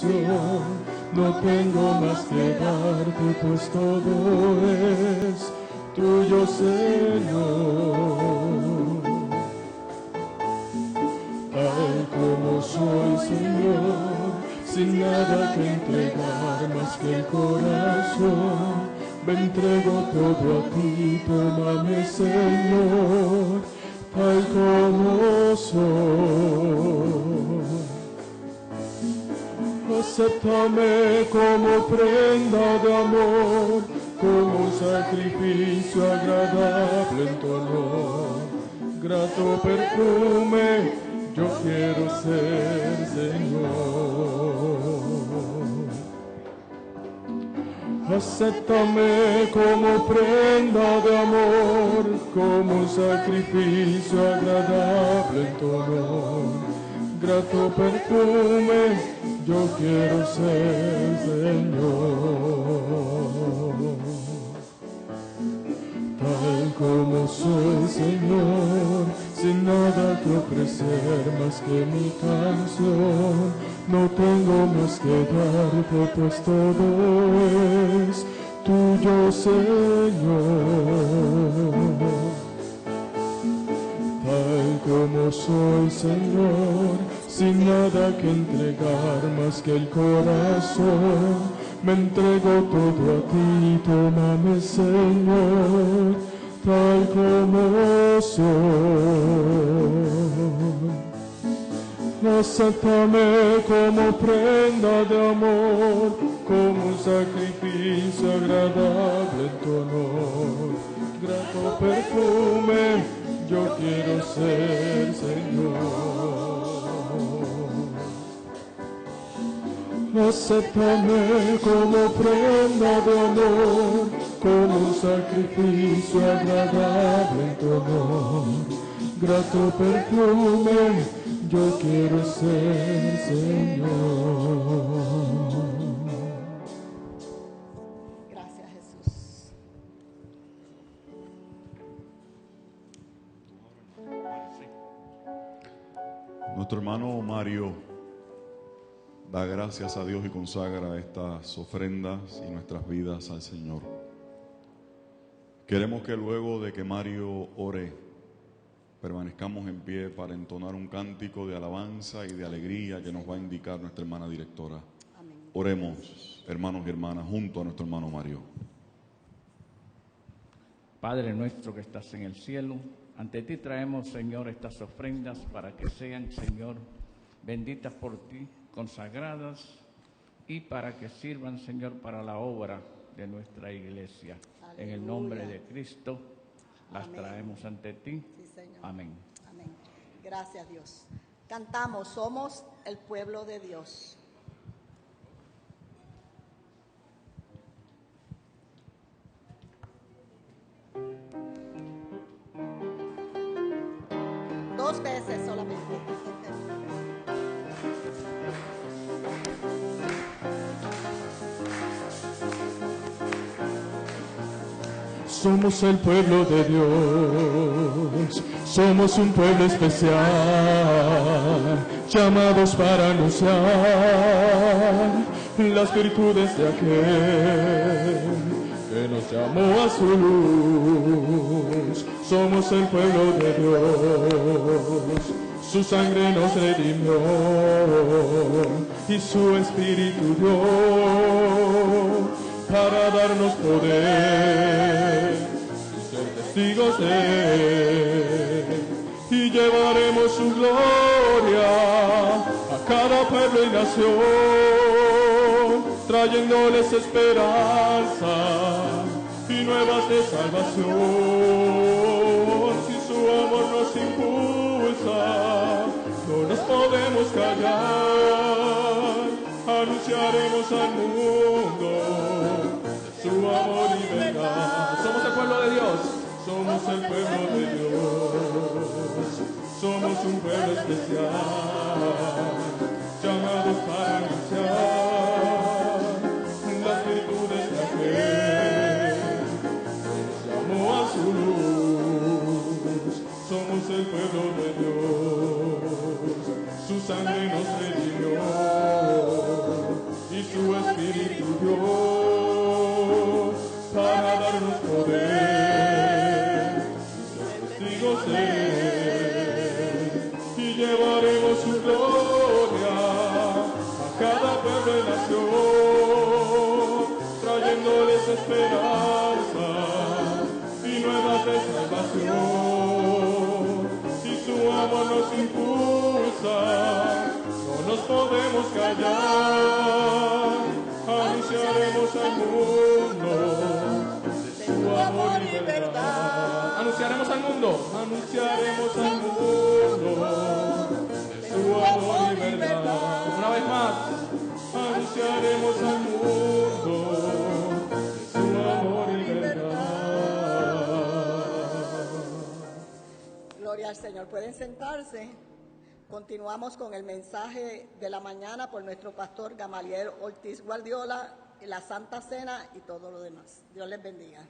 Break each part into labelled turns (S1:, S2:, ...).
S1: No tengo más que darte, pues todo es tuyo, Señor. Tal como soy, Señor, sin nada que entregar más que el corazón, me entrego todo a ti, tómame, Señor, tal como soy. Acéptame como prenda de amor, como un sacrificio agradable en tu honor. Grato perfume, yo quiero ser, Señor. Acéptame como prenda de amor, como un sacrificio agradable en tu honor. Grato perfume, yo quiero ser, Señor. Tal como soy, Señor, sin nada que ofrecer más que mi canción. No tengo más que darte, pues todo es tuyo, Señor. Tal como soy, Señor, sin nada que entregar más que el corazón, me entrego todo a ti, tómame, Señor, tal como soy. Acéptame como prenda de amor, como un sacrificio agradable en tu honor. Grato perfume, yo quiero ser, Señor. Acéptame como prenda de amor, como un sacrificio agradable en tu honor. Grato perfume, yo quiero ser, Señor.
S2: Gracias, Jesús.
S3: Nuestro hermano Mario da gracias a Dios y consagra estas ofrendas y nuestras vidas al Señor. Queremos que luego de que Mario ore, permanezcamos en pie para entonar un cántico de alabanza y de alegría que nos va a indicar nuestra hermana directora.
S2: Amén.
S3: Oremos, hermanos y hermanas, junto a nuestro hermano Mario.
S4: Padre nuestro que estás en el cielo, ante ti traemos, Señor, estas ofrendas para que sean, Señor, benditas por ti, consagradas y para que sirvan, Señor, para la obra de nuestra iglesia. Aleluya. En el nombre de Cristo las Amén. Traemos ante ti.
S2: Sí, Señor.
S4: Amén.
S2: Amén. Gracias, Dios. Cantamos, somos el pueblo de Dios. Dos veces solamente.
S1: Somos el pueblo de Dios, somos un pueblo especial, llamados para anunciar las virtudes de aquel que nos llamó a su luz. Somos el pueblo de Dios, su sangre nos redimió y su espíritu dio para darnos poder y ser testigos de él, y llevaremos su gloria a cada pueblo y nación, trayéndoles esperanza y nuevas de salvación. Si su amor nos impulsa, no nos podemos callar, anunciaremos al mundo su amor y verdad. Somos el pueblo de Dios, somos el pueblo de Dios, somos un pueblo especial, llamados para anunciar las virtudes de aquel que nos llamó a su luz. Somos el pueblo de Dios, su sangre nos redimió cada pueblo y nación, trayéndoles esperanza y nuevas de salvación. Y su amor nos impulsa, no nos podemos callar, anunciaremos al mundo de su amor y verdad. Anunciaremos al mundo, anunciaremos al mundo de su amor y verdad. Una vez más, anunciaremos al mundo de su amor y verdad.
S2: Gloria al Señor. Pueden sentarse. Continuamos con el mensaje de la mañana por nuestro pastor Gamaliel Ortiz Guardiola, la Santa Cena y todo lo demás. Dios les bendiga.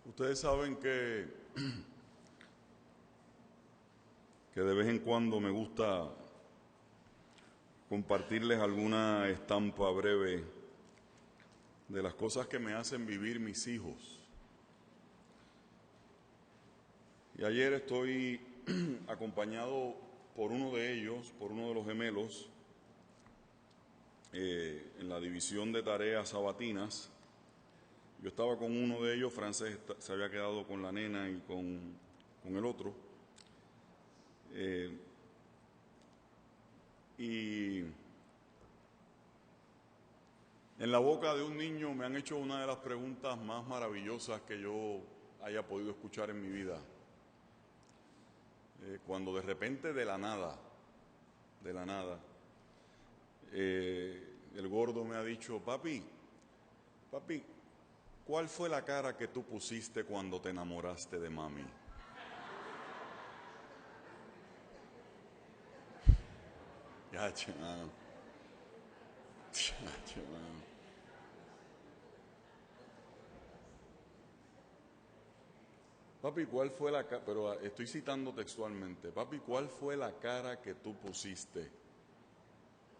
S3: Ustedes saben que de vez en cuando me gusta compartirles alguna estampa breve de las cosas que me hacen vivir mis hijos. Y ayer estoy acompañado por uno de ellos, por uno de los gemelos, en la división de tareas sabatinas. Yo estaba con uno de ellos, Frances se había quedado con la nena y con el otro. Y en la boca de un niño me han hecho una de las preguntas más maravillosas que yo haya podido escuchar en mi vida. Cuando de repente, de la nada, el gordo me ha dicho: papi, ¿cuál fue la cara que tú pusiste cuando te enamoraste de mami? Ya, mano. Papi, ¿cuál fue la cara? Pero estoy citando textualmente. Papi, ¿cuál fue la cara que tú pusiste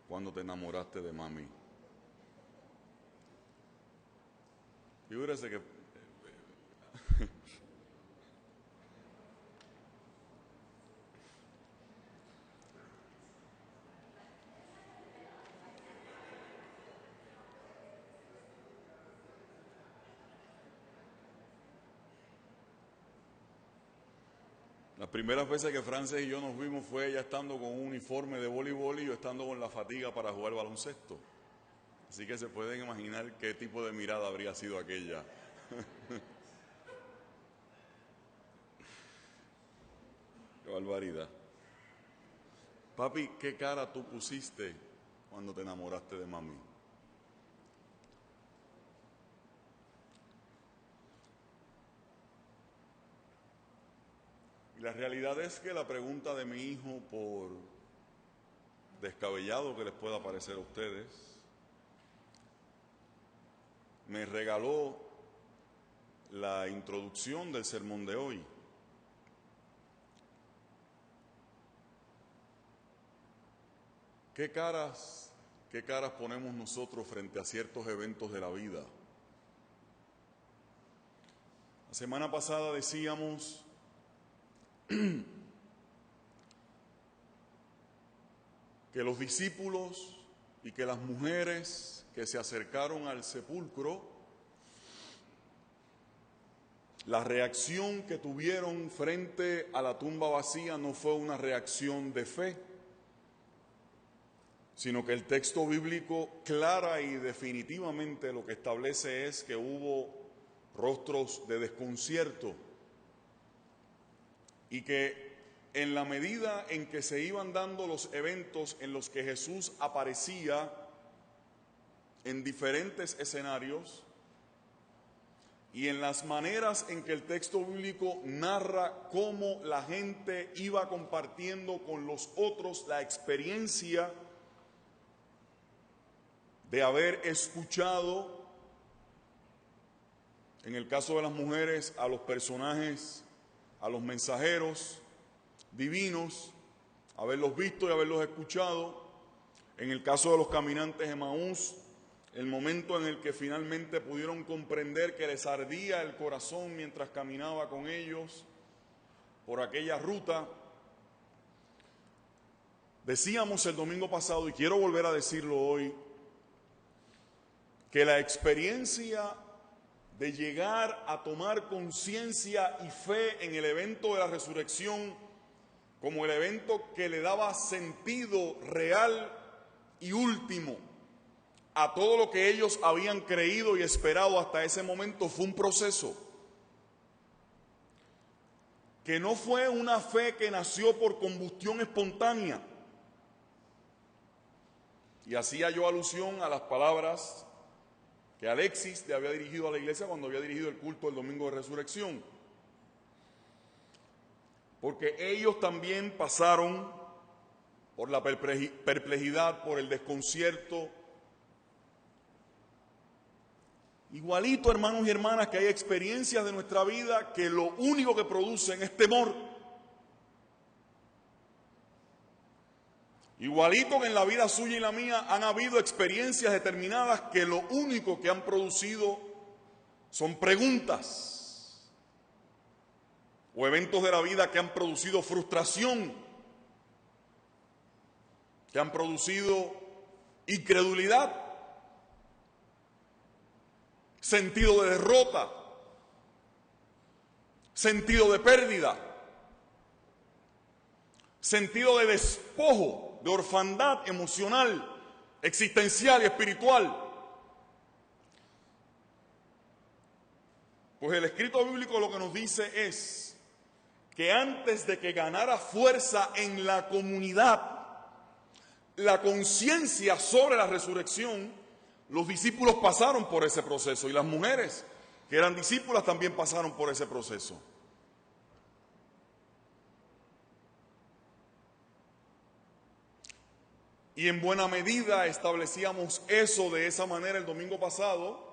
S3: cuando te enamoraste de mami? Figúrese que las primeras veces que Frances y yo nos vimos fue ella estando con un uniforme de voleibol y yo estando con la fatiga para jugar baloncesto. Así que se pueden imaginar qué tipo de mirada habría sido aquella. Qué barbaridad. Papi, ¿qué cara tú pusiste cuando te enamoraste de mami? Y la realidad es que la pregunta de mi hijo, por descabellado que les pueda parecer a ustedes, me regaló la introducción del sermón de hoy. ¿Qué caras ponemos nosotros frente a ciertos eventos de la vida? La semana pasada decíamos que los discípulos y que las mujeres que se acercaron al sepulcro, la reacción que tuvieron frente a la tumba vacía no fue una reacción de fe, sino que el texto bíblico clara y definitivamente lo que establece es que hubo rostros de desconcierto y que en la medida en que se iban dando los eventos en los que Jesús aparecía en diferentes escenarios y en las maneras en que el texto bíblico narra cómo la gente iba compartiendo con los otros la experiencia de haber escuchado En el caso de las mujeres, a los personajes, a los mensajeros divinos, haberlos visto y haberlos escuchado. En el caso de los caminantes de Emaús, el momento en el que finalmente pudieron comprender que les ardía el corazón mientras caminaba con ellos por aquella ruta. Decíamos el domingo pasado, y quiero volver a decirlo hoy, que la experiencia de llegar a tomar conciencia y fe en el evento de la resurrección como el evento que le daba sentido real y último a todo lo que ellos habían creído y esperado hasta ese momento, fue un proceso que no fue una fe que nació por combustión espontánea. Y hacía yo alusión a las palabras que Alexis le había dirigido a la iglesia cuando había dirigido el culto del domingo de resurrección. Porque ellos también pasaron por la perplejidad, por el desconcierto. Igualito, hermanos y hermanas, que hay experiencias de nuestra vida que lo único que producen es temor. Igualito que en la vida suya y la mía han habido experiencias determinadas que lo único que han producido son preguntas o eventos de la vida que han producido frustración, que han producido incredulidad, sentido de derrota, sentido de pérdida, sentido de despojo, de orfandad emocional, existencial y espiritual. Pues el escrito bíblico lo que nos dice es que antes de que ganara fuerza en la comunidad la conciencia sobre la resurrección, los discípulos pasaron por ese proceso, y las mujeres que eran discípulas también pasaron por ese proceso. Y en buena medida establecíamos eso de esa manera el domingo pasado,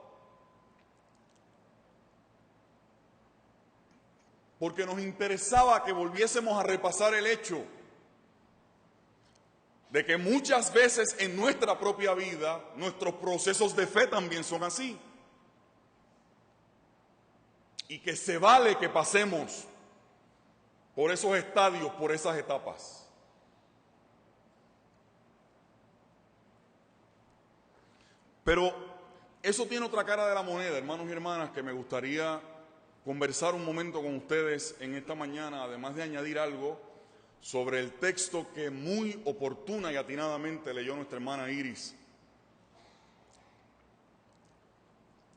S3: porque nos interesaba que volviésemos a repasar el hecho de que muchas veces en nuestra propia vida, nuestros procesos de fe también son así. Y que se vale que pasemos por esos estadios, por esas etapas. Pero eso tiene otra cara de la moneda, hermanos y hermanas, que me gustaría conversar un momento con ustedes en esta mañana, además de añadir algo sobre el texto que muy oportuna y atinadamente leyó nuestra hermana Iris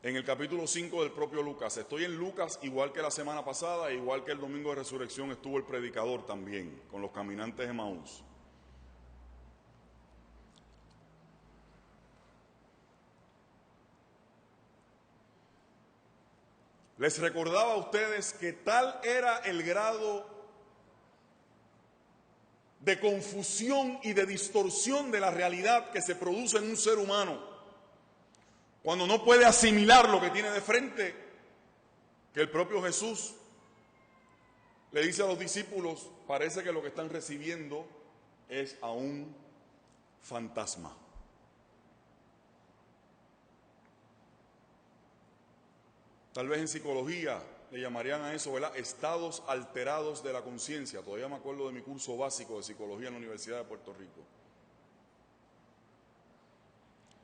S3: en el capítulo 5 del propio Lucas. Estoy en Lucas igual que la semana pasada, igual que el domingo de resurrección estuvo el predicador también, con los caminantes de Emaús. Les recordaba a ustedes que tal era el grado de confusión y de distorsión de la realidad que se produce en un ser humano cuando no puede asimilar lo que tiene de frente, que el propio Jesús le dice a los discípulos: parece que lo que están recibiendo es a un fantasma. Tal vez en psicología le llamarían a eso, ¿verdad?, estados alterados de la conciencia. Todavía me acuerdo de mi curso básico de psicología en la Universidad de Puerto Rico.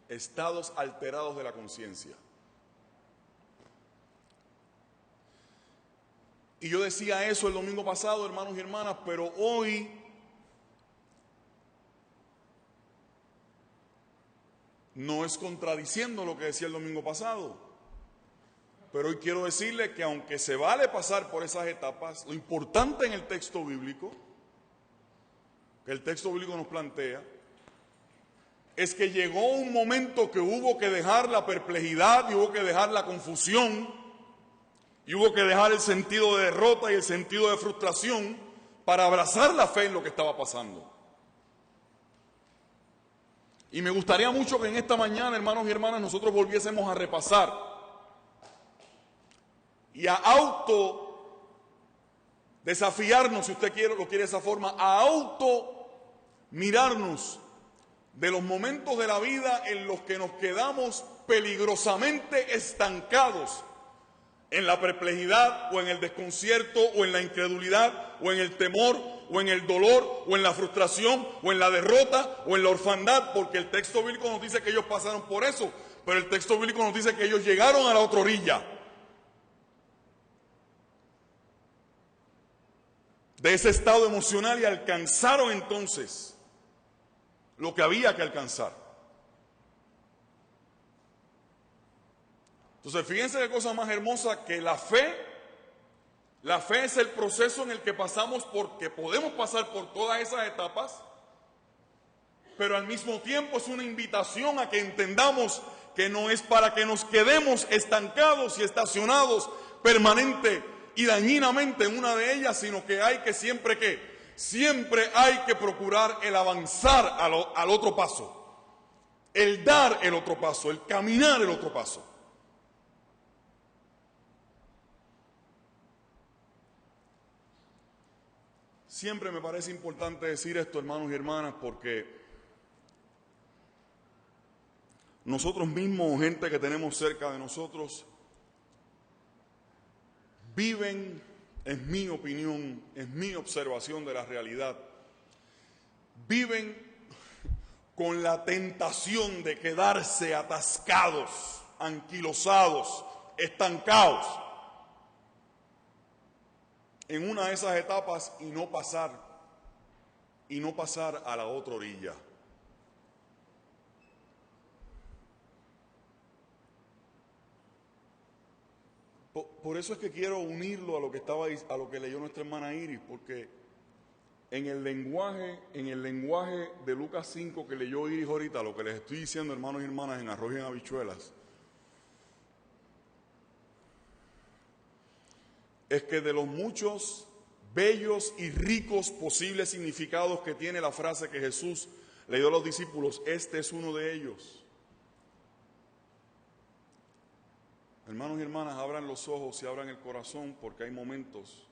S3: Estados alterados de la conciencia. Y yo decía eso el domingo pasado, hermanos y hermanas, pero hoy no es contradiciendo lo que decía el domingo pasado. Pero hoy quiero decirle que aunque se vale pasar por esas etapas, lo importante en el texto bíblico, que el texto bíblico nos plantea, es que llegó un momento que hubo que dejar la perplejidad y hubo que dejar la confusión y hubo que dejar el sentido de derrota y el sentido de frustración para abrazar la fe en lo que estaba pasando. Y me gustaría mucho que en esta mañana, hermanos y hermanas, nosotros volviésemos a repasar y a auto desafiarnos, si usted quiere, lo quiere de esa forma, a auto mirarnos de los momentos de la vida en los que nos quedamos peligrosamente estancados en la perplejidad o en el desconcierto o en la incredulidad o en el temor o en el dolor o en la frustración o en la derrota o en la orfandad, porque el texto bíblico nos dice que ellos pasaron por eso, pero el texto bíblico nos dice que ellos llegaron a la otra orilla de ese estado emocional y alcanzaron entonces lo que había que alcanzar. Entonces, fíjense qué cosa más hermosa, que la fe es el proceso en el que pasamos, porque podemos pasar por todas esas etapas, pero al mismo tiempo es una invitación a que entendamos que no es para que nos quedemos estancados y estacionados permanente y dañinamente en una de ellas, sino que hay que siempre hay que procurar el avanzar al otro paso, el dar el otro paso, el caminar el otro paso. Siempre me parece importante decir esto, hermanos y hermanas, porque nosotros mismos, gente que tenemos cerca de nosotros, viven, es mi opinión, es mi observación de la realidad, viven con la tentación de quedarse atascados, anquilosados, estancados en una de esas etapas y no pasar a la otra orilla. Por eso es que quiero unirlo a lo que leyó nuestra hermana Iris, porque en el lenguaje de Lucas 5 que leyó Iris ahorita, lo que les estoy diciendo, hermanos y hermanas, en arroz y en habichuelas, es que de los muchos bellos y ricos posibles significados que tiene la frase que Jesús le dio a los discípulos, este es uno de ellos. Hermanos y hermanas, abran los ojos y abran el corazón, porque hay momentos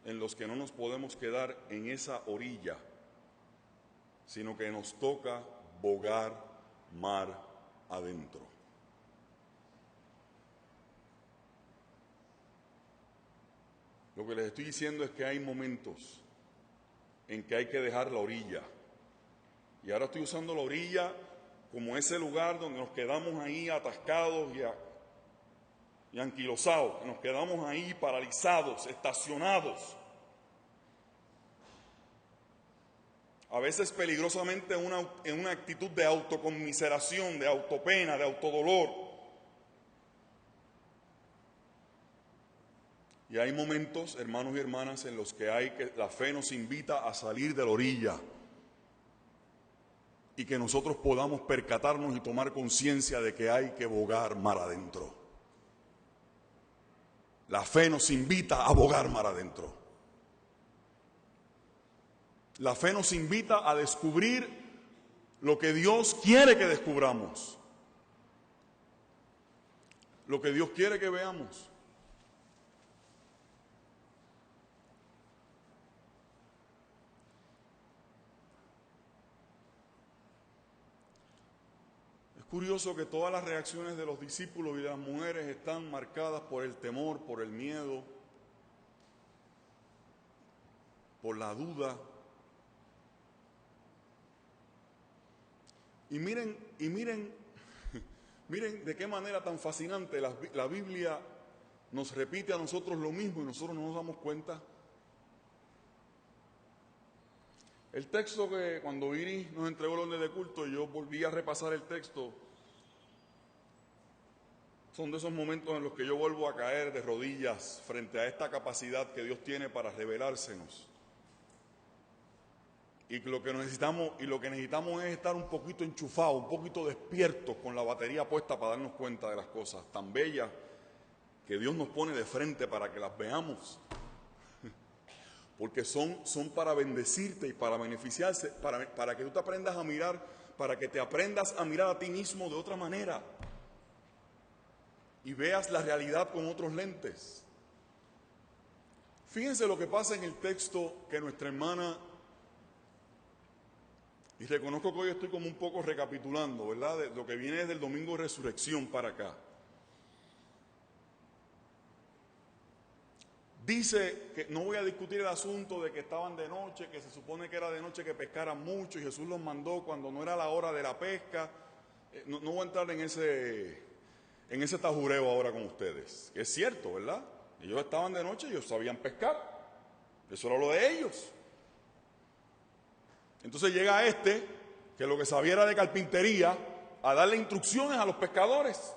S3: en los que no nos podemos quedar en esa orilla, sino que nos toca bogar mar adentro. Lo que les estoy diciendo es que hay momentos en que hay que dejar la orilla. Y ahora estoy usando la orilla como ese lugar donde nos quedamos ahí atascados y anquilosados, nos quedamos ahí paralizados, estacionados. A veces peligrosamente en una actitud de autoconmiseración, de autopena, de autodolor. Y hay momentos, hermanos y hermanas, en los que la fe nos invita a salir de la orilla y que nosotros podamos percatarnos y tomar conciencia de que hay que bogar mar adentro. La fe nos invita a bogar mar adentro. La fe nos invita a descubrir lo que Dios quiere que descubramos, lo que Dios quiere que veamos. Es curioso que todas las reacciones de los discípulos y de las mujeres están marcadas por el temor, por el miedo, por la duda. Y miren de qué manera tan fascinante la Biblia nos repite a nosotros lo mismo y nosotros no nos damos cuenta. El texto que cuando Iris nos entregó el orden de culto, yo volví a repasar el texto. Son de esos momentos en los que yo vuelvo a caer de rodillas frente a esta capacidad que Dios tiene para revelársenos. Y lo que necesitamos es estar un poquito enchufados, un poquito despiertos, con la batería puesta para darnos cuenta de las cosas tan bellas que Dios nos pone de frente para que las veamos. Porque son para bendecirte y para beneficiarse, para que tú te aprendas a mirar, para que te aprendas a mirar a ti mismo de otra manera. y veas la realidad con otros lentes. Fíjense lo que pasa en el texto que nuestra hermana, y reconozco que hoy estoy como un poco recapitulando, ¿verdad? De lo que viene desde el domingo de resurrección para acá. Dice que no voy a discutir el asunto de que estaban de noche, que se supone que era de noche que pescaran mucho y Jesús los mandó cuando no era la hora de la pesca. No voy a entrar en ese tajureo ahora con ustedes. Que es cierto, ¿verdad? Ellos estaban de noche y ellos sabían pescar. Eso era lo de ellos. Entonces llega que lo que sabía era de carpintería, a darle instrucciones a los pescadores.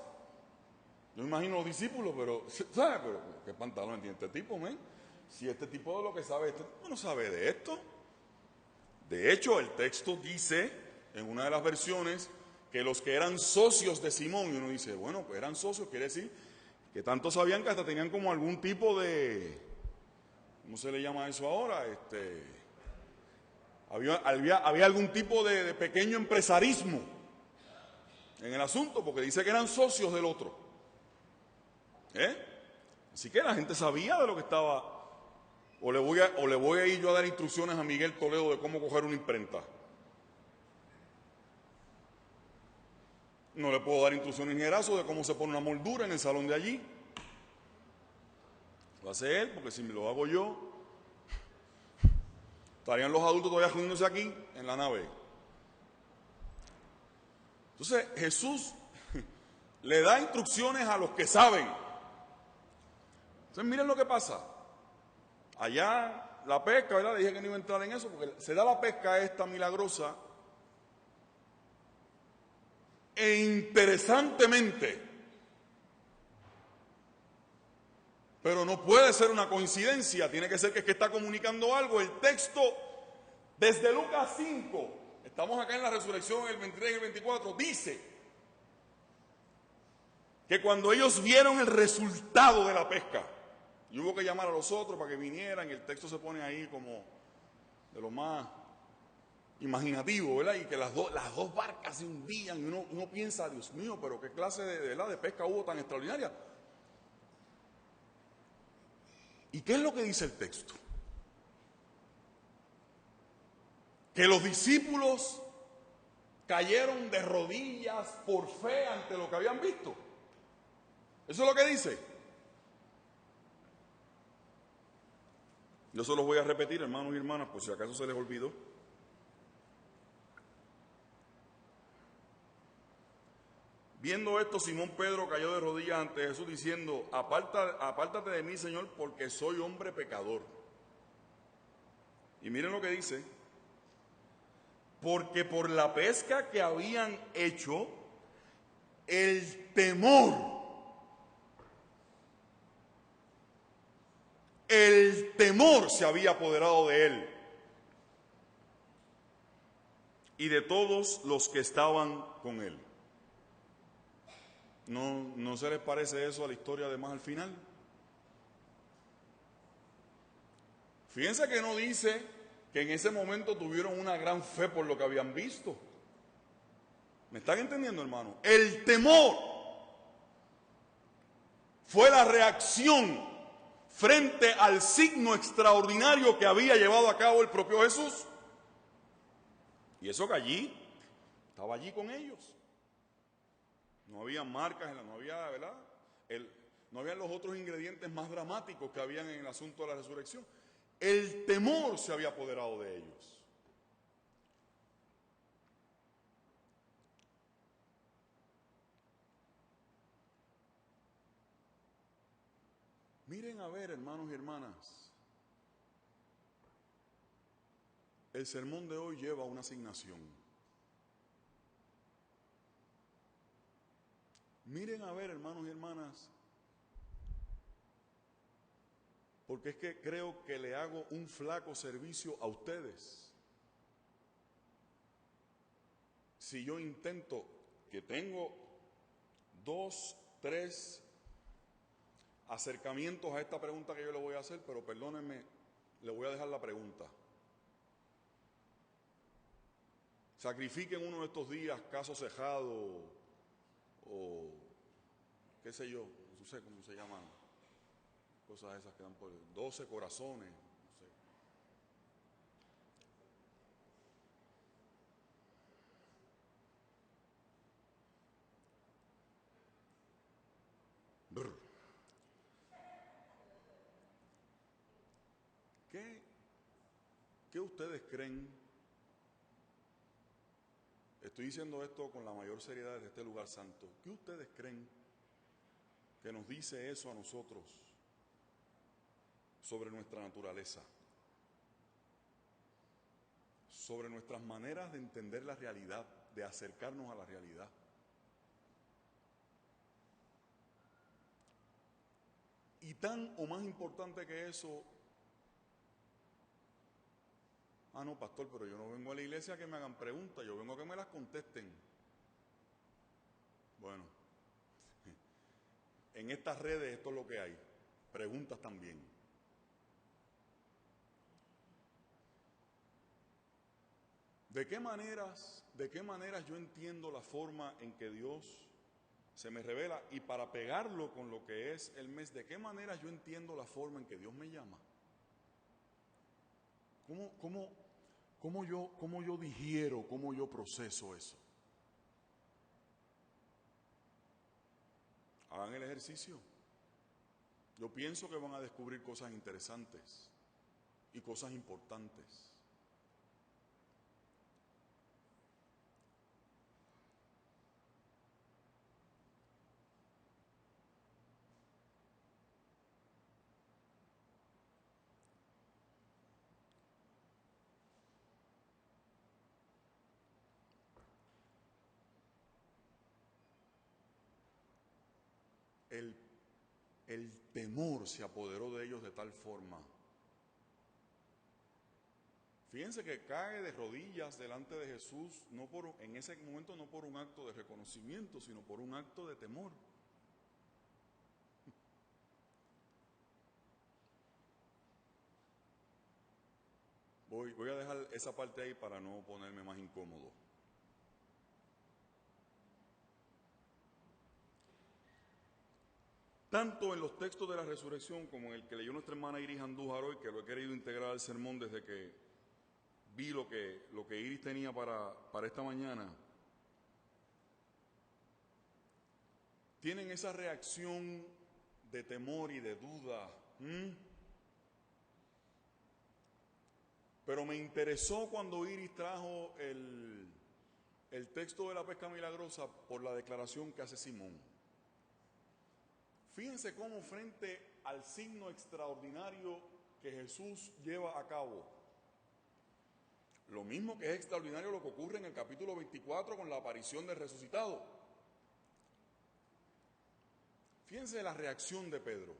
S3: Yo me imagino los discípulos, pero, ¿sabes? Pero, ¿qué pantalón tiene este tipo, men? Si este tipo de lo que sabe, este tipo no sabe de esto. De hecho, el texto dice, en una de las versiones, que los que eran socios de Simón, y uno dice, bueno, pues eran socios, quiere decir que tanto sabían que hasta tenían como algún tipo de, ¿cómo se le llama eso ahora? Había algún tipo de pequeño empresarismo en el asunto, porque dice que eran socios del otro. Así que la gente sabía de lo que estaba. O le voy a ir yo a dar instrucciones a Miguel Toledo de cómo coger una imprenta. No le puedo dar instrucciones ni Erazo de cómo se pone una moldura en el salón de allí. Lo hace él, porque si me lo hago yo, estarían los adultos todavía reuniéndose aquí en la nave. Entonces Jesús le da instrucciones a los que saben. Entonces miren lo que pasa. Allá la pesca, ¿verdad? Dije que no iba a entrar en eso porque se da la pesca esta milagrosa e interesantemente, pero no puede ser una coincidencia, tiene que ser que es que está comunicando algo. El texto desde Lucas 5, estamos acá en la resurrección, el 23 y el 24, dice que cuando ellos vieron el resultado de la pesca, y hubo que llamar a los otros para que vinieran, y el texto se pone ahí como de lo más imaginativo, ¿verdad? Y que las dos barcas se hundían, y uno piensa, Dios mío, pero qué clase de pesca hubo tan extraordinaria. ¿Y qué es lo que dice el texto? Que los discípulos cayeron de rodillas por fe ante lo que habían visto. Eso es lo que dice. Yo se los voy a repetir, hermanos y hermanas, por si acaso se les olvidó. Viendo esto, Simón Pedro cayó de rodillas ante Jesús diciendo, apártate de mí, Señor, porque soy hombre pecador. Y miren lo que dice, porque por la pesca que habían hecho, el temor se había apoderado de él y de todos los que estaban con él. ¿No se les parece eso a la historia de más al final? Fíjense que no dice que en ese momento tuvieron una gran fe por lo que habían visto. ¿Me están entendiendo, hermano? El temor fue la reacción frente al signo extraordinario que había llevado a cabo el propio Jesús. Y eso que estaba allí con ellos. No había marcas, no había, ¿verdad? No habían los otros ingredientes más dramáticos que habían en el asunto de la resurrección. El temor se había apoderado de ellos. Miren a ver, hermanos y hermanas, el sermón de hoy lleva una asignación. Miren a ver, hermanos y hermanas, porque es que creo que le hago un flaco servicio a ustedes si yo intento, que tengo 2, 3 acercamientos a esta pregunta que yo le voy a hacer, pero perdónenme, le voy a dejar la pregunta. Sacrifiquen uno de estos días, caso cejado o qué sé yo, sé cómo se llaman, cosas esas que dan por 12 corazones, no sé. Brr. ¿Qué ustedes creen? Estoy diciendo esto con la mayor seriedad desde este lugar santo. ¿Qué ustedes creen que nos dice eso a nosotros sobre nuestra naturaleza? Sobre nuestras maneras de entender la realidad, de acercarnos a la realidad. Y tan o más importante que eso, no, pastor, pero yo no vengo a la iglesia a que me hagan preguntas, yo vengo a que me las contesten. Bueno, en estas redes esto es lo que hay, preguntas también. ¿De qué maneras yo entiendo la forma en que Dios se me revela? Y para pegarlo con lo que es el mes, ¿de qué maneras yo entiendo la forma en que Dios me llama? ¿Cómo yo digiero, cómo yo proceso eso? Hagan el ejercicio. Yo pienso que van a descubrir cosas interesantes y cosas importantes. El temor se apoderó de ellos de tal forma. Fíjense que cae de rodillas delante de Jesús, en ese momento no por un acto de reconocimiento, sino por un acto de temor. Voy a dejar esa parte ahí para no ponerme más incómodo. Tanto en los textos de la resurrección como en el que leyó nuestra hermana Iris Andújar hoy, que lo he querido integrar al sermón desde que vi lo que Iris tenía para esta mañana, tienen esa reacción de temor y de duda. Pero me interesó cuando Iris trajo el texto de la pesca milagrosa por la declaración que hace Simón. Fíjense cómo frente al signo extraordinario que Jesús lleva a cabo, lo mismo que es extraordinario lo que ocurre en el capítulo 24 con la aparición del resucitado. Fíjense la reacción de Pedro.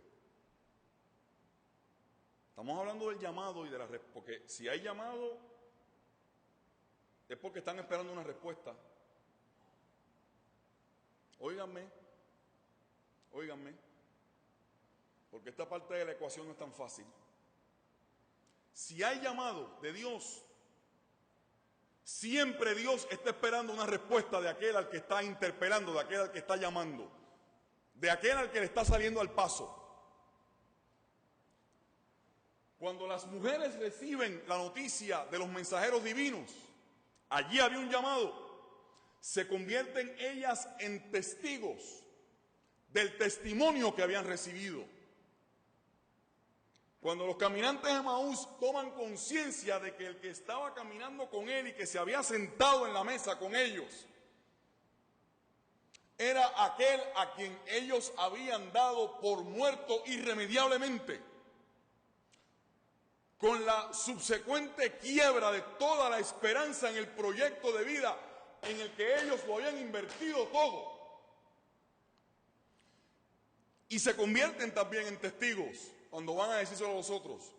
S3: Estamos hablando del llamado y de la respuesta, porque si hay llamado es porque están esperando una respuesta. Óiganme, porque esta parte de la ecuación no es tan fácil. Si hay llamado de Dios, siempre Dios está esperando una respuesta de aquel al que está interpelando, de aquel al que está llamando, de aquel al que le está saliendo al paso. Cuando las mujeres reciben la noticia de los mensajeros divinos, allí había un llamado, se convierten ellas en testigos del testimonio que habían recibido. Cuando los caminantes de Emaús toman conciencia de que el que estaba caminando con él y que se había sentado en la mesa con ellos era aquel a quien ellos habían dado por muerto irremediablemente, con la subsecuente quiebra de toda la esperanza en el proyecto de vida en el que ellos lo habían invertido todo, y se convierten también en testigos cuando van a decírselo a los otros.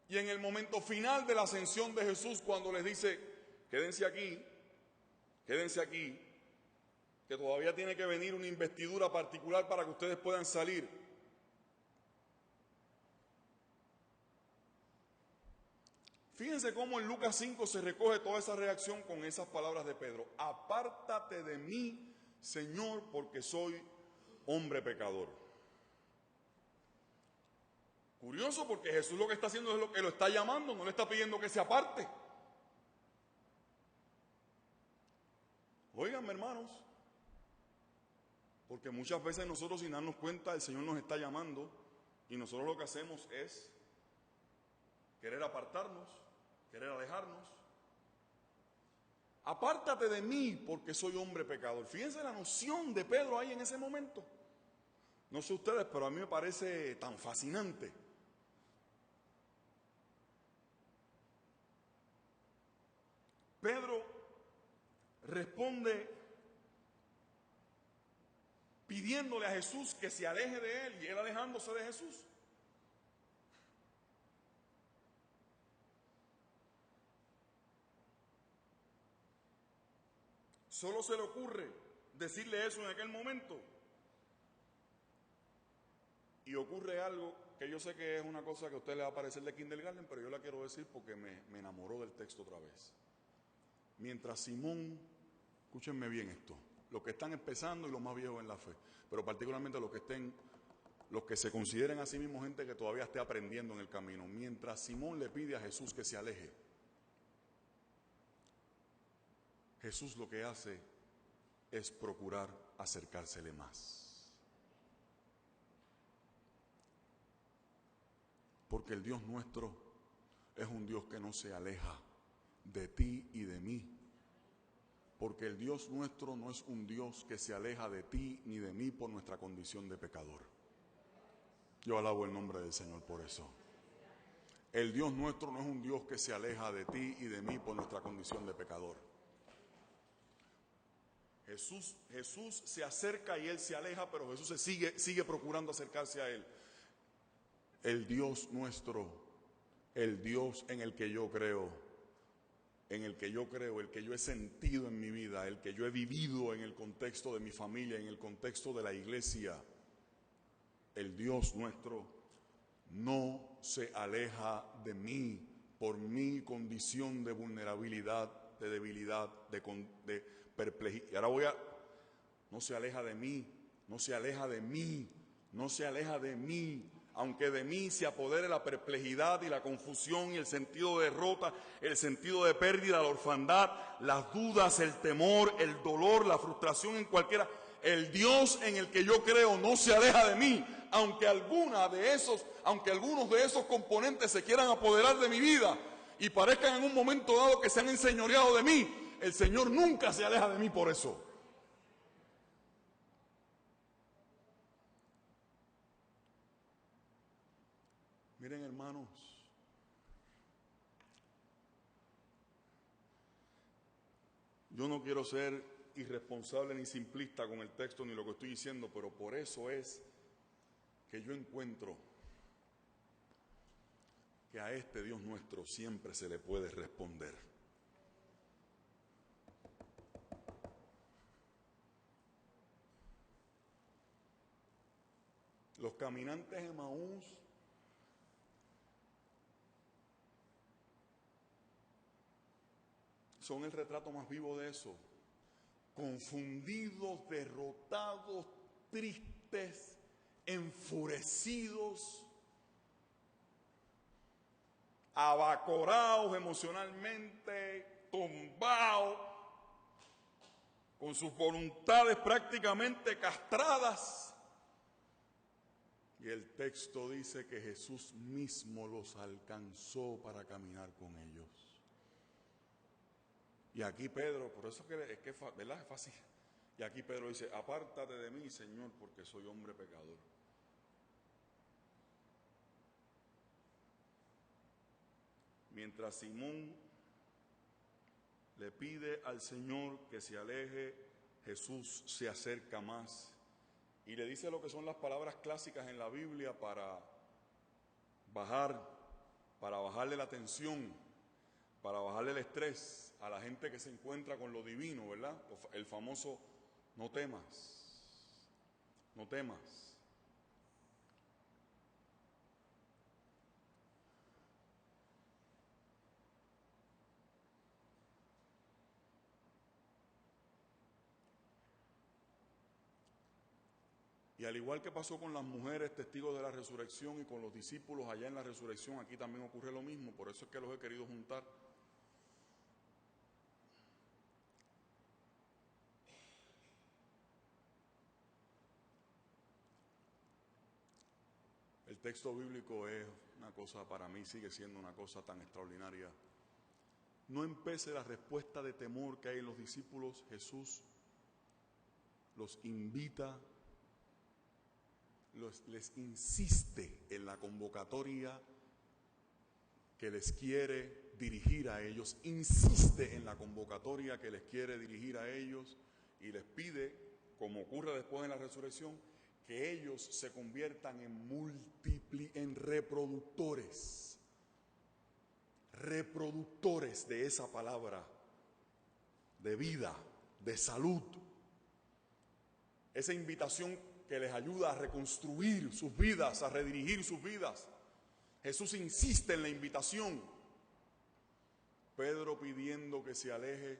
S3: Y en el momento final de la ascensión de Jesús, cuando les dice, quédense aquí, que todavía tiene que venir una investidura particular para que ustedes puedan salir. Fíjense cómo en Lucas 5 se recoge toda esa reacción con esas palabras de Pedro. Apártate de mí, Señor, porque soy hombre pecador. Curioso, porque Jesús lo que está haciendo es lo que lo está llamando, no le está pidiendo que se aparte. Óiganme, hermanos, porque muchas veces nosotros, sin darnos cuenta, el Señor nos está llamando y nosotros lo que hacemos es querer apartarnos, querer alejarnos. Apártate de mí porque soy hombre pecador. Fíjense la noción de Pedro ahí en ese momento. No sé ustedes, pero a mí me parece tan fascinante. Pedro responde pidiéndole a Jesús que se aleje de él y él alejándose de Jesús. Solo se le ocurre decirle eso en aquel momento. Y ocurre algo que yo sé que es una cosa que a usted le va a parecer de kindergarten, pero yo la quiero decir porque me enamoró del texto otra vez. Mientras Simón, escúchenme bien esto, los que están empezando y los más viejos en la fe, pero particularmente los que se consideren a sí mismos gente que todavía esté aprendiendo en el camino, mientras Simón le pide a Jesús que se aleje, Jesús lo que hace es procurar acercársele más. Porque el Dios nuestro es un Dios que no se aleja de ti y de mí. Porque el Dios nuestro no es un Dios que se aleja de ti ni de mí por nuestra condición de pecador. Yo alabo el nombre del Señor por eso. El Dios nuestro no es un Dios que se aleja de ti y de mí por nuestra condición de pecador. Jesús se acerca y Él se aleja, pero Jesús sigue procurando acercarse a Él. El Dios nuestro, el Dios en el que yo creo, el que yo he sentido en mi vida, el que yo he vivido en el contexto de mi familia, en el contexto de la iglesia, el Dios nuestro no se aleja de mí por mi condición de vulnerabilidad, de debilidad, de perplejidad. Y ahora no se aleja de mí, no se aleja de mí, no se aleja de mí. Aunque de mí se apodere la perplejidad y la confusión y el sentido de derrota, el sentido de pérdida, la orfandad, las dudas, el temor, el dolor, la frustración en cualquiera, el Dios en el que yo creo no se aleja de mí, aunque algunos de esos componentes se quieran apoderar de mi vida y parezcan en un momento dado que se han enseñoreado de mí, el Señor nunca se aleja de mí por eso. Miren, hermanos, yo no quiero ser irresponsable ni simplista con el texto ni lo que estoy diciendo, pero por eso es que yo encuentro que a este Dios nuestro siempre se le puede responder. Los caminantes de Emaús son el retrato más vivo de eso. Confundidos, derrotados, tristes, enfurecidos, abacorados emocionalmente, tumbados, con sus voluntades prácticamente castradas. Y el texto dice que Jesús mismo los alcanzó para caminar con ellos. Y aquí Pedro, por eso es que ¿verdad? Es fácil. Y aquí Pedro dice, apártate de mí, Señor, porque soy hombre pecador. Mientras Simón le pide al Señor que se aleje, Jesús se acerca más y le dice lo que son las palabras clásicas en la Biblia para bajarle la tensión, para bajarle el estrés a la gente que se encuentra con lo divino, ¿verdad? El famoso no temas, no temas. Y al igual que pasó con las mujeres testigos de la resurrección y con los discípulos allá en la resurrección, aquí también ocurre lo mismo, por eso es que los he querido juntar. El texto bíblico es una cosa, para mí sigue siendo una cosa tan extraordinaria. No empece la respuesta de temor que hay en los discípulos. Jesús los invita, les insiste en la convocatoria que les quiere dirigir a ellos, insiste en la convocatoria que les quiere dirigir a ellos y les pide, como ocurre después en la resurrección, que ellos se conviertan en reproductores de esa palabra, de vida, de salud. Esa invitación que les ayuda a reconstruir sus vidas, a redirigir sus vidas. Jesús insiste en la invitación. Pedro pidiendo que se aleje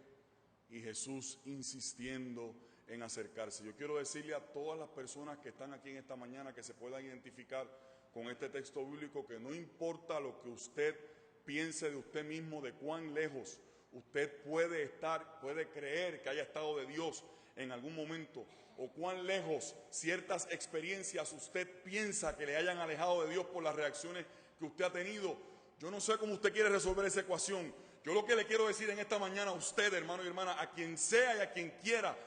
S3: y Jesús insistiendo en acercarse. Yo quiero decirle a todas las personas que están aquí en esta mañana que se puedan identificar con este texto bíblico que no importa lo que usted piense de usted mismo, de cuán lejos usted puede estar, puede creer que haya estado de Dios en algún momento, o cuán lejos ciertas experiencias usted piensa que le hayan alejado de Dios por las reacciones que usted ha tenido. Yo no sé cómo usted quiere resolver esa ecuación. Yo lo que le quiero decir en esta mañana a usted, hermano y hermana, a quien sea y a quien quiera,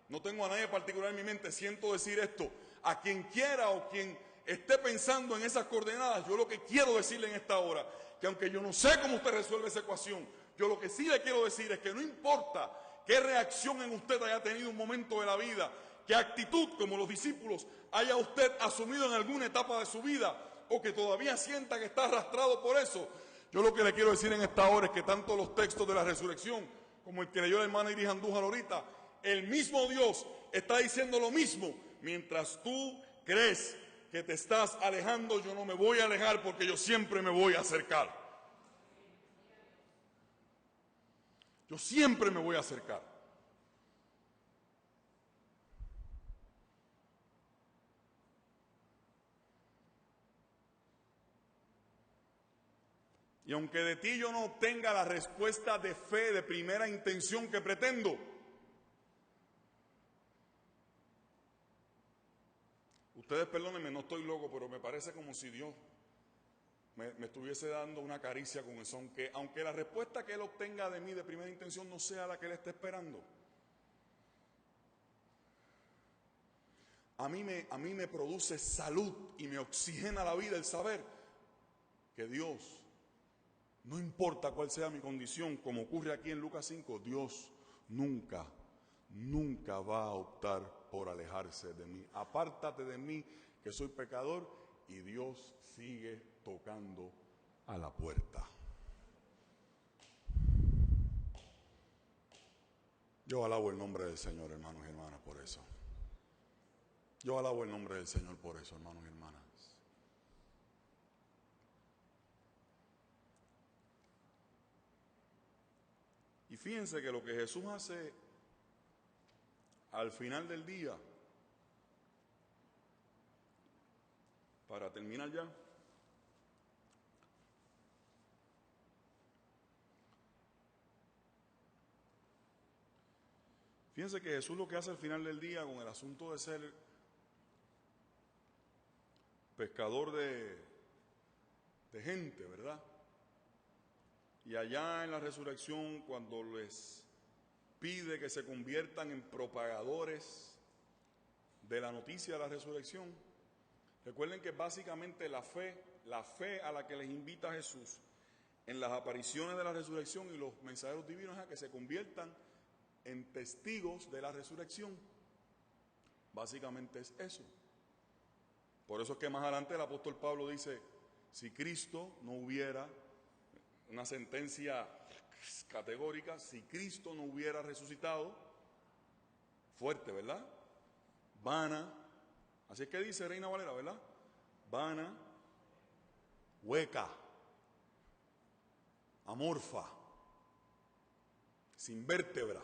S3: no tengo a nadie particular en mi mente, siento decir esto, a quien quiera o quien esté pensando en esas coordenadas, yo lo que quiero decirle en esta hora, que aunque yo no sé cómo usted resuelve esa ecuación, yo lo que sí le quiero decir es que no importa qué reacción en usted haya tenido un momento de la vida, qué actitud, como los discípulos, haya usted asumido en alguna etapa de su vida, o que todavía sienta que está arrastrado por eso, yo lo que le quiero decir en esta hora es que tanto los textos de la resurrección, como el que leyó la hermana Iris Andújar ahorita, el mismo Dios está diciendo lo mismo. Mientras tú crees que te estás alejando, yo no me voy a alejar porque yo siempre me voy a acercar. Yo siempre me voy a acercar. Y aunque de ti yo no obtenga la respuesta de fe de primera intención que pretendo, ustedes perdónenme, no estoy loco, pero me parece como si Dios me estuviese dando una caricia con eso, aunque la respuesta que Él obtenga de mí de primera intención no sea la que Él está esperando. A mí me produce salud y me oxigena la vida el saber que Dios, no importa cuál sea mi condición, como ocurre aquí en Lucas 5, Dios nunca va a optar por alejarse de mí. Apártate de mí, que soy pecador, y Dios sigue tocando a la puerta. Yo alabo el nombre del Señor, hermanos y hermanas, por eso. Yo alabo el nombre del Señor por eso, hermanos y hermanas. Y fíjense que lo que Jesús hace al final del día, para terminar ya, fíjense que Jesús lo que hace al final del día con el asunto de ser pescador de gente, ¿verdad? Y allá en la resurrección, cuando les pide que se conviertan en propagadores de la noticia de la resurrección, recuerden que básicamente la fe a la que les invita Jesús en las apariciones de la resurrección y los mensajeros divinos es a que se conviertan en testigos de la resurrección. Básicamente es eso. Por eso es que más adelante el apóstol Pablo dice, si Cristo no hubiera, una sentencia categórica, si Cristo no hubiera resucitado, fuerte, ¿verdad? Vana, así es que dice Reina Valera, ¿verdad? Vana, hueca, amorfa, sin vértebra,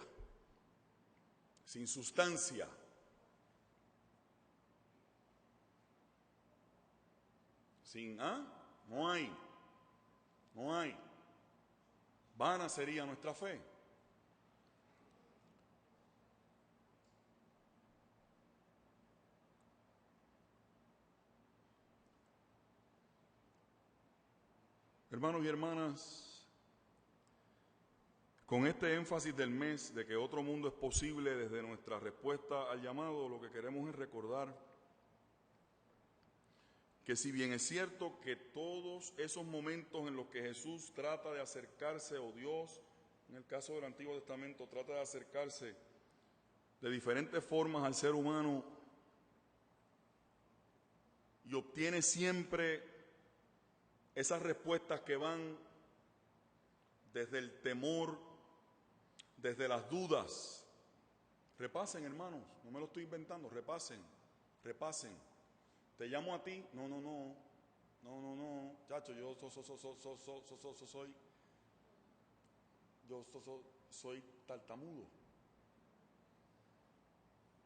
S3: sin sustancia. No hay. No hay. Vana sería nuestra fe. Hermanos y hermanas, con este énfasis del mes de que otro mundo es posible desde nuestra respuesta al llamado, lo que queremos es recordar que si bien es cierto que todos esos momentos en los que Jesús trata de acercarse, o Dios, en el caso del Antiguo Testamento, trata de acercarse de diferentes formas al ser humano y obtiene siempre esas respuestas que van desde el temor, desde las dudas. Repasen, hermanos, no me lo estoy inventando, repasen. Te llamo a ti, no, chacho, yo soy tartamudo.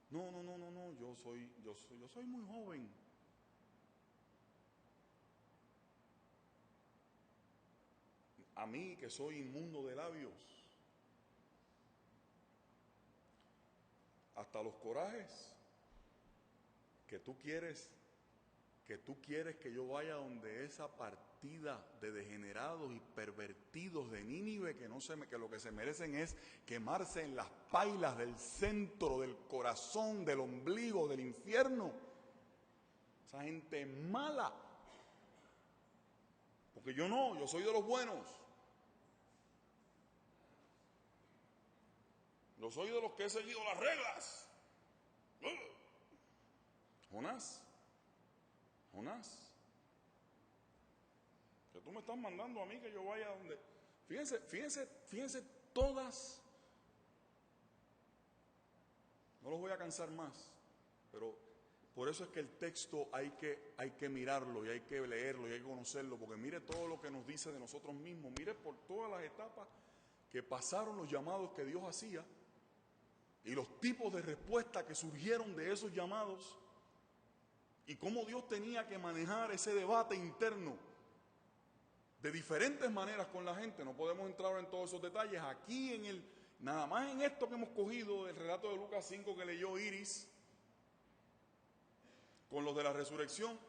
S3: No, yo soy muy joven. A mí que soy inmundo de labios. Hasta los corajes que tú quieres que yo vaya donde esa partida de degenerados y pervertidos de Nínive que lo que se merecen es quemarse en las pailas del centro del corazón, del ombligo, del infierno. Esa gente mala. Porque yo soy de los buenos. Yo soy de los que he seguido las reglas. Jonás, que tú me estás mandando a mí que yo vaya a donde... Fíjense todas... No los voy a cansar más, pero por eso es que el texto hay que mirarlo y hay que leerlo y hay que conocerlo, porque mire todo lo que nos dice de nosotros mismos, mire por todas las etapas que pasaron los llamados que Dios hacía y los tipos de respuesta que surgieron de esos llamados y cómo Dios tenía que manejar ese debate interno de diferentes maneras con la gente. No podemos entrar en todos esos detalles aquí nada más en esto que hemos cogido del relato de Lucas 5 que leyó Iris con los de la resurrección.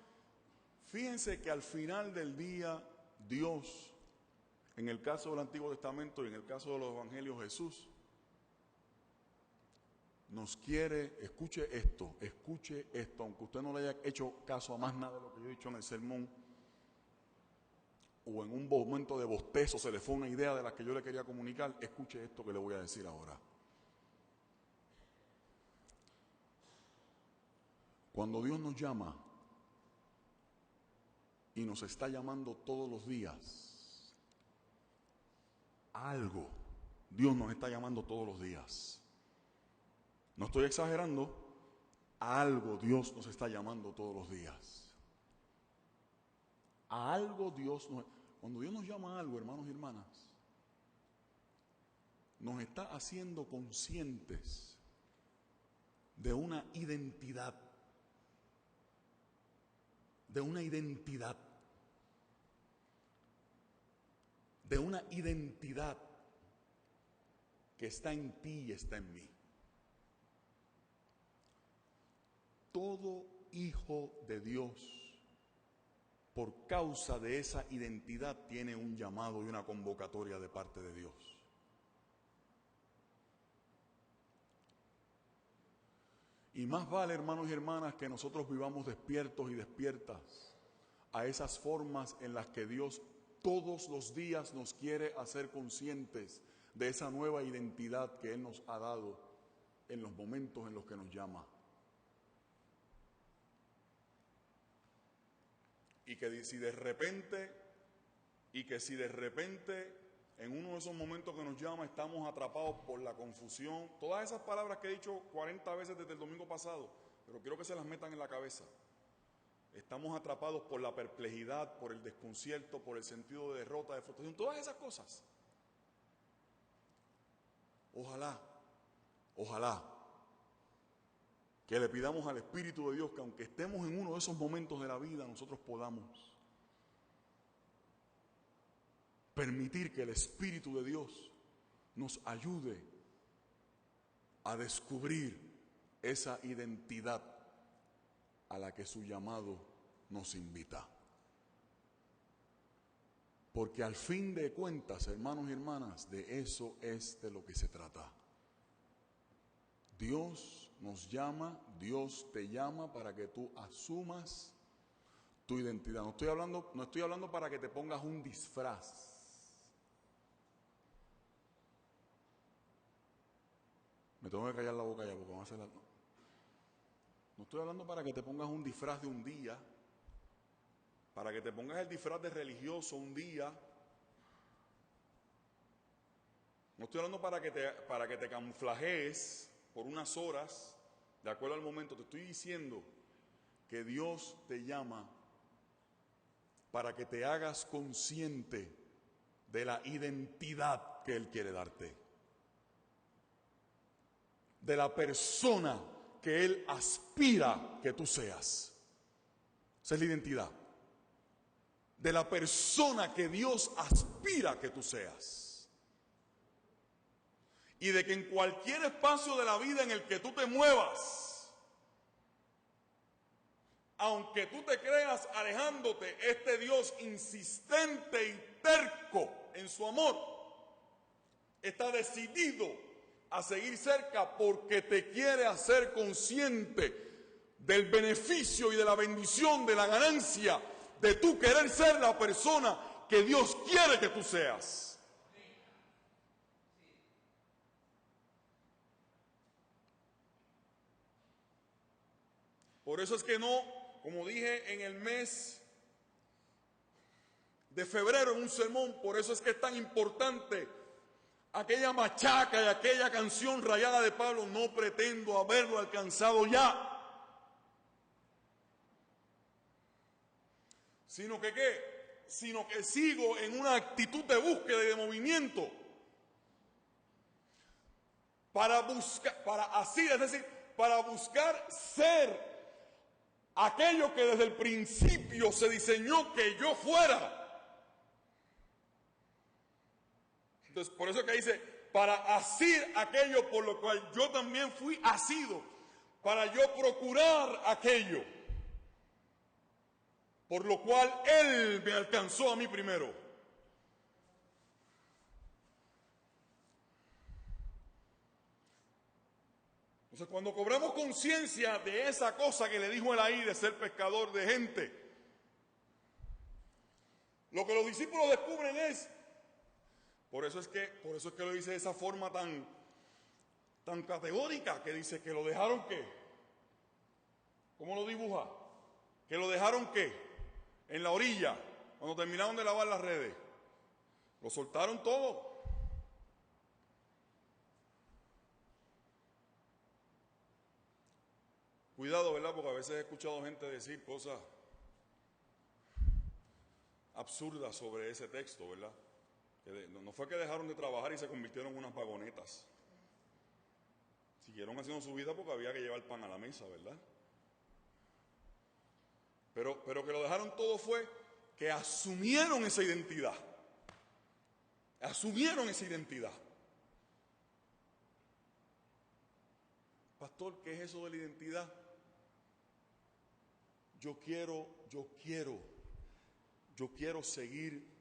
S3: Fíjense que al final del día Dios, en el caso del Antiguo Testamento y en el caso de los Evangelios, Jesús nos quiere, escuche esto, aunque usted no le haya hecho caso a más nada de lo que yo he dicho en el sermón, o en un momento de bostezo se le fue una idea de la que yo le quería comunicar, escuche esto que le voy a decir ahora. Cuando Dios nos llama y nos está llamando todos los días a algo, Dios nos está llamando todos los días. No estoy exagerando, a algo Dios nos está llamando todos los días. A algo cuando Dios nos llama a algo, hermanos y hermanas, nos está haciendo conscientes de una identidad, de una identidad que está en ti y está en mí. Todo hijo de Dios, por causa de esa identidad, tiene un llamado y una convocatoria de parte de Dios. Y más vale, hermanos y hermanas, que nosotros vivamos despiertos y despiertas a esas formas en las que Dios todos los días nos quiere hacer conscientes de esa nueva identidad que Él nos ha dado en los momentos en los que nos llama. Y que si de repente en uno de esos momentos que nos llama estamos atrapados por la confusión, todas esas palabras que he dicho 40 veces desde el domingo pasado, pero quiero que se las metan en la cabeza. Estamos atrapados por la perplejidad, por el desconcierto, por el sentido de derrota, de frustración, todas esas cosas. Ojalá que le pidamos al Espíritu de Dios que aunque estemos en uno de esos momentos de la vida, nosotros podamos permitir que el Espíritu de Dios nos ayude a descubrir esa identidad a la que su llamado nos invita. Porque al fin de cuentas, hermanos y hermanas, de eso es de lo que se trata. Dios nos llama, Dios te llama para que tú asumas tu identidad. No estoy hablando para que te pongas un disfraz. Me tengo que callar la boca ya porque vamos a hacer No estoy hablando para que te pongas un disfraz de un día, para que te pongas el disfraz de religioso un día. No estoy hablando para que te camuflajees por unas horas, de acuerdo al momento. Te estoy diciendo que Dios te llama para que te hagas consciente de la identidad que Él quiere darte, de la persona que Él aspira que tú seas. Esa es la identidad. De la persona que Dios aspira que tú seas. Y de que en cualquier espacio de la vida en el que tú te muevas, aunque tú te creas alejándote, este Dios insistente y terco en su amor está decidido a seguir cerca porque te quiere hacer consciente del beneficio y de la bendición, de la ganancia de tú querer ser la persona que Dios quiere que tú seas. Por eso es que no, como dije en el mes de febrero en un sermón, por eso es que es tan importante aquella machaca y aquella canción rayada de Pablo, no pretendo haberlo alcanzado ya. Sino que ¿qué? Sino que sigo en una actitud de búsqueda y de movimiento para buscar, para buscar ser aquello que desde el principio se diseñó que yo fuera. Entonces, por eso que dice, para asir aquello por lo cual yo también fui asido, para yo procurar aquello por lo cual Él me alcanzó a mí primero. Entonces, cuando cobramos conciencia de esa cosa que le dijo él ahí, de ser pescador de gente, lo que los discípulos descubren es, por eso es que lo dice de esa forma tan categórica, que dice que lo dejaron ¿qué? ¿Cómo lo dibuja? Que lo dejaron ¿qué? En la orilla, cuando terminaron de lavar las redes. Lo soltaron todo. Cuidado, ¿verdad? Porque a veces he escuchado gente decir cosas absurdas sobre ese texto, ¿verdad? Que no fue que dejaron de trabajar y se convirtieron en unas vagonetas. Siguieron haciendo su vida porque había que llevar pan a la mesa, ¿verdad? Pero que lo dejaron todo fue que asumieron esa identidad. Asumieron esa identidad. Pastor, ¿qué es eso de la identidad? Yo quiero seguir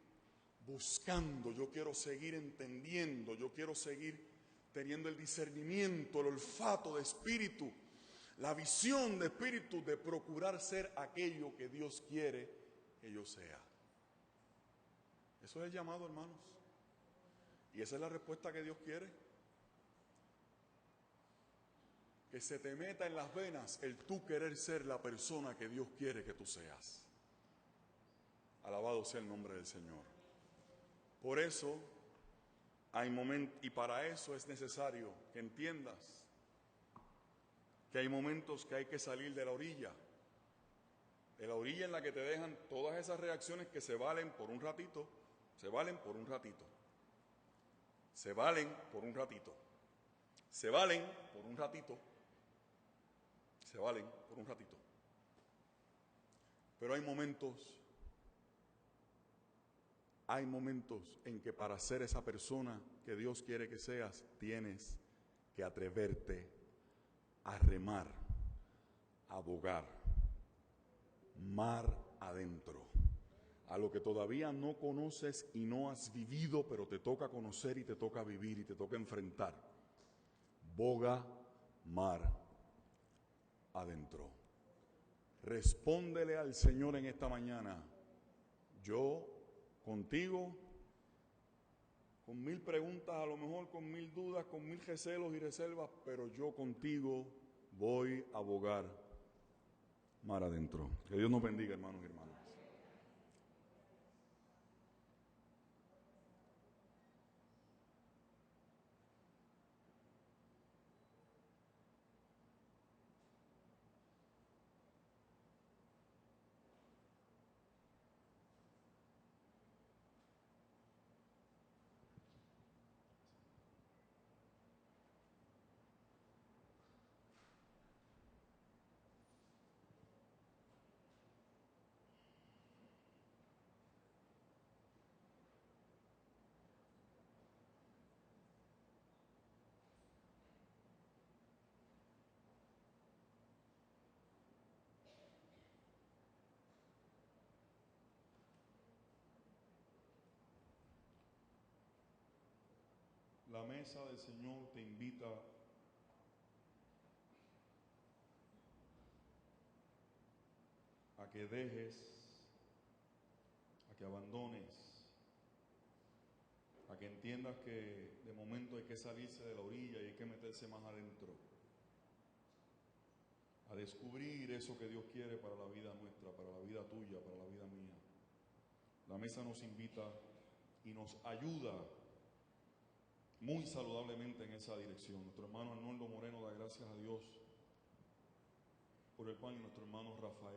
S3: buscando, yo quiero seguir entendiendo, yo quiero seguir teniendo el discernimiento, el olfato de espíritu, la visión de espíritu de procurar ser aquello que Dios quiere que yo sea. Eso es el llamado, hermanos. Y esa es la respuesta que Dios quiere. Que se te meta en las venas el tú querer ser la persona que Dios quiere que tú seas. Alabado sea el nombre del Señor. Por eso hay momentos, y para eso es necesario que entiendas que hay momentos que hay que salir de la orilla en la que te dejan todas esas reacciones que se valen por un ratito, se valen por un ratito, se valen por un ratito, se valen por un ratito, se valen por un ratito. Pero hay momentos hay momentos en que para ser esa persona que Dios quiere que seas, tienes que atreverte a remar, a bogar, mar adentro, a lo que todavía no conoces y no has vivido, pero te toca conocer y te toca vivir y te toca enfrentar. Boga, mar adentro. Respóndele al Señor en esta mañana: yo contigo, con 1000 preguntas, a lo mejor con 1000 dudas, con 1000 recelos y reservas, pero yo contigo voy a bogar mar adentro. Que Dios nos bendiga, hermanos y hermanas. La mesa del Señor te invita a que dejes, a que abandones, a que entiendas que de momento hay que salirse de la orilla y hay que meterse más adentro, a descubrir eso que Dios quiere para la vida nuestra, para la vida tuya, para la vida mía. La mesa nos invita y nos ayuda muy saludablemente en esa dirección. Nuestro hermano Arnoldo Moreno da gracias a Dios por el pan, y nuestro hermano Rafa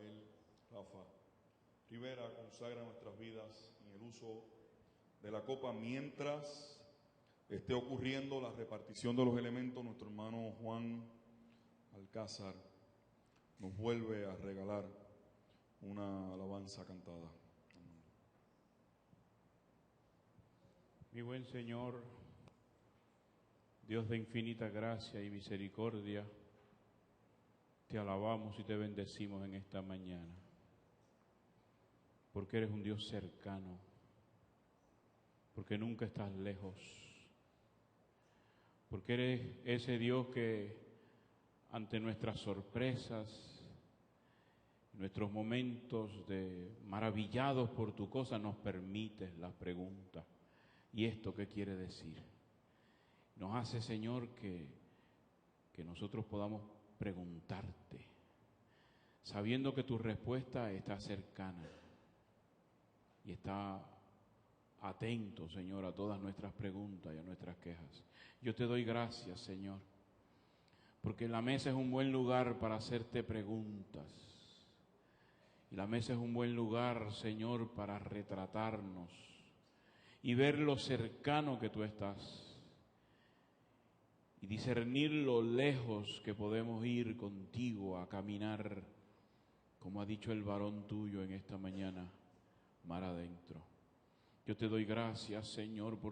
S3: Rivera consagra nuestras vidas en el uso de la copa. Mientras esté ocurriendo la repartición de los elementos, nuestro hermano Juan Alcázar nos vuelve a regalar una alabanza cantada.
S5: Mi buen Señor, Dios de infinita gracia y misericordia, te alabamos y te bendecimos en esta mañana, porque eres un Dios cercano, porque nunca estás lejos, porque eres ese Dios que ante nuestras sorpresas, nuestros momentos de maravillados por tu cosa, nos permites las preguntas. ¿Y esto qué quiere decir? Nos hace, Señor, que nosotros podamos preguntarte, sabiendo que tu respuesta está cercana y está atento, Señor, a todas nuestras preguntas y a nuestras quejas. Yo te doy gracias, Señor, porque la mesa es un buen lugar para hacerte preguntas. Y la mesa es un buen lugar, Señor, para retratarnos y ver lo cercano que tú estás y discernir lo lejos que podemos ir contigo a caminar, como ha dicho el varón tuyo en esta mañana, mar adentro. Yo te doy gracias, Señor, por